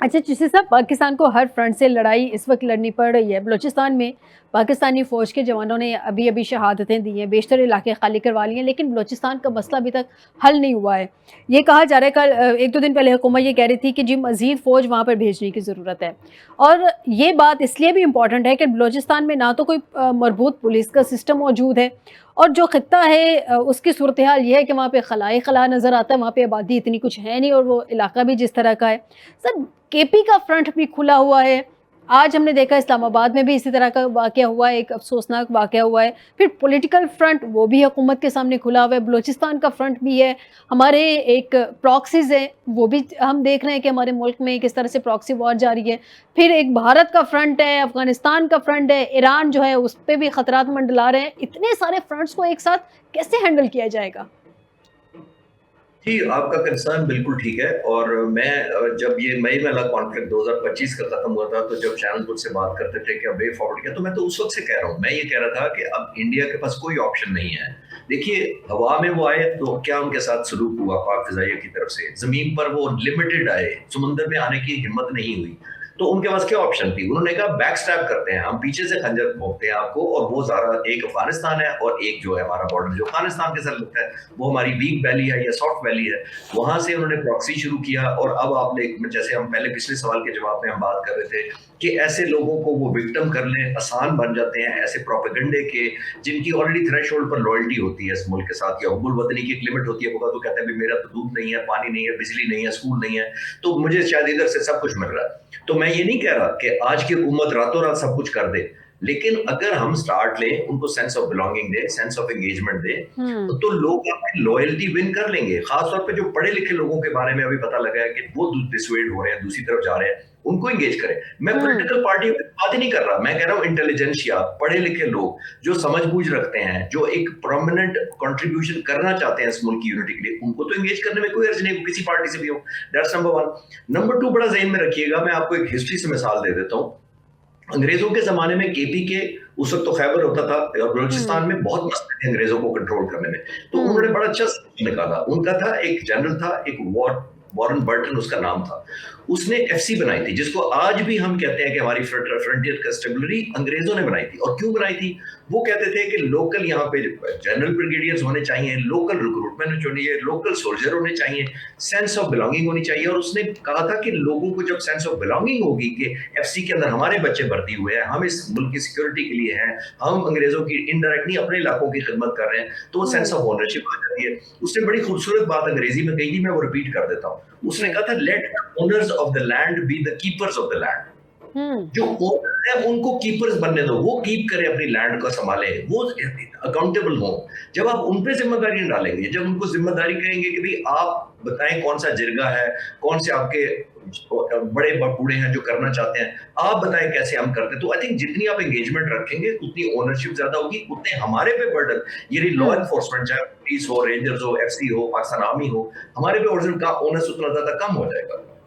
अच्छा चूसी साहब, पाकिस्तान को हर फ्रंट से लड़ाई इस वक्त लड़नी पड़ रही है। बलूचिस्तान में पाकिस्तानी फ़ौज के जवानों ने अभी अभी शहादतें दी हैं, बेशतर इलाके खाली करवा लिए हैं, लेकिन बलूचिस्तान का मसला अभी तक हल नहीं हुआ है। ये कहा जा रहा है, कल एक दो दिन पहले हुकूमत ये कह रही थी कि जी मज़ीद फ़ौज वहाँ पर भेजने की ज़रूरत है। और ये बात इसलिए भी इम्पॉर्टेंट है कि बलूचिस्तान में ना तो कोई मरबूत पुलिस का सिस्टम मौजूद है, और जो खित्ता है उसकी सूरत हाल ये है कि वहाँ पे खलाए खला नज़र आता है, वहाँ पे आबादी इतनी कुछ है नहीं, और वो इलाका भी जिस तरह का है। सर, केपी का फ्रंट भी खुला हुआ है। आज हमने देखा इस्लामाबाद में भी इसी तरह का वाक़या हुआ है, एक अफ़सोसनाक वाक़या हुआ है। फिर पॉलिटिकल फ्रंट वो भी हुकूमत के सामने खुला हुआ है, बलूचिस्तान का फ्रंट भी है। हमारे एक प्रॉक्सीज़ हैं, वो भी हम देख रहे हैं कि हमारे मुल्क में किस तरह से प्रॉक्सी वॉर जारी है। फिर एक भारत का फ्रंट है, अफ़गानिस्तान का फ्रंट है, ईरान जो है उस पे भी ख़तरात मंडला रहे हैं। इतने सारे फ्रंट्स को एक साथ कैसे हैंडल किया जाएगा? जी, आपका कंसर्न बिल्कुल ठीक है। और मैं जब ये मई वाला कॉन्फ्लिक्ट 2025 का खत्म हुआ था, तो जब चैनल मुझसे बात करते थे कि अब वे फॉरवर्ड किया, तो मैं तो उस वक्त से कह रहा हूँ, मैं ये कह रहा था कि अब इंडिया के पास कोई ऑप्शन नहीं है। देखिए, हवा में वो आए तो क्या उनके साथ सलूक हुआ पाक फिजाइया की तरफ से, जमीन पर वो लिमिटेड आए, समुंदर में आने की हिम्मत नहीं हुई, तो उनके पास क्या ऑप्शन थी? उन्होंने कहा बैक स्टैब करते हैं, हम पीछे से खंजर भोंकते हैं आपको, और वो सारा एक अफगानिस्तान है और एक जो है हमारा बॉर्डर जो अफगानिस्तान के साथ लगता है, वो हमारी वीक वैली है या सॉफ्ट वैली है। वहां से उन्होंने प्रॉक्सी शुरू किया। और अब आपने, जैसे हम पहले पिछले सवाल के जवाब में हम बात कर रहे थे कि ऐसे लोगों को वो विक्टिम कर लें, आसान बन जाते हैं ऐसे प्रोपेगेंडे के, जिनकी ऑलरेडी थ्रेशोल्ड पर लॉयल्टी होती है इस मुल्क के साथ, या हुब्बुल वतनी की एक लिमिट होती है। वो तो कहते हैं मेरा तो दूध नहीं है, पानी नहीं है, बिजली नहीं है, स्कूल नहीं है, तो मुझे शायद इधर से सब कुछ मिल रहा है। तो मैं ये नहीं कह रहा कि आज की हुकूमत रातों रात सब कुछ कर दे, लेकिन अगर हम स्टार्ट लें, उनको सेंस ऑफ बिलोंगिंग दे, सेंस ऑफ एंगेजमेंट दे, हुँ। तो लोग आपकी लॉयल्टी विन कर लेंगे। खासतौर पे जो पढ़े लिखे लोगों के बारे में अभी पता लगा है कि वो डिसवेड हो रहे हैं, दूसरी तरफ जा रहे हैं, उनको एंगेज करें। मैं हुँ। पॉलिटिकल पार्टियों की बात ही नहीं कर रहा, मैं कह रहा हूँ इंटेलिजेंशिया, पढ़े लिखे लोग जो समझ बूझ रखते हैं, जो एक प्रोमिनेंट कंट्रीब्यूशन करना चाहते हैं इस मुल्क की यूनिटी के लिए, उनको तो एंगेज करने में कोई अर्ज नहीं, किसी पार्टी से भी हो। That's number one. Number two, बड़ा ज़हन में रखिएगा, मैं आपको एक हिस्ट्री से मिसाल दे देता हूँ। अंग्रेजों के जमाने में केपी के, उस वक्त तो खैबर होता था, और हुँ। बलूचिस्तान में बहुत मसले थे अंग्रेजों को कंट्रोल करने में। तो उन्होंने हुँ। बड़ा अच्छा निकाला। उनका था एक जनरल था, एक वॉरेन बर्टन उसका नाम था। उसने एफसी बनाई थी, जिसको आज भी हम कहते हैं कि हमारी फ्रंटियर कंस्टेबलरी अंग्रेजों ने बनाई थी। और क्यों बनाई थी? वो कहते थे कि लोकल यहाँ पे जनरल ब्रिगेडियर्स होने चाहिए, लोकल रिक्रूटमेंट होनी चाहिए, लोकल सोल्जर होने चाहिए, सेंस ऑफ बिलोंगिंग होनी चाहिए। और उसने कहा था कि लोगों को जब सेंस ऑफ बिलोंगिंग होगी कि एफसी के अंदर हमारे बच्चे भर्ती हुए हैं, हम इस मुल्क की सिक्योरिटी के लिए हैं, हम अंग्रेजों की इनडायरेक्ट नहीं अपने इलाकों की खिदमत कर रहे हैं, तो वो सेंस हुँ। ऑफ ओनरशिप आ जाती है। उसने बड़ी खूबसूरत बात अंग्रेजी में कही थी, मैं वो रिपीट कर देता हूँ। उसने जी। कहा था, let owners of the land be the keepers of the land. हुँ। जो ओनर है उनको कीपर्स बनने दो, वो कीप करें अपनी लैंड को, संभाले, वो अकाउंटेबल हो। जब आप उन पे जिम्मेदारी डालेंगे, जब उनको जिम्मेदारी कहेंगे कि भाई आप बताएं कौन सा जिरगा है, कौन से आपके बड़े बूढ़े हैं जो करना चाहते हैं, आप बताएं कैसे हम करते हैं, तो आई थिंक जितनी आप एंगेजमेंट रखेंगे उतनी ओनरशिप ज्यादा होगी, उतने हमारे पे बर्डन, ये लॉ हुँ। एनफोर्समेंट चाहे पुलिस हो, रेंजर्स हो, एफसी हो, पाकिस्तान आर्मी हो, हमारे पे ओनर्स उतना ज्यादा कम हो जाएगा।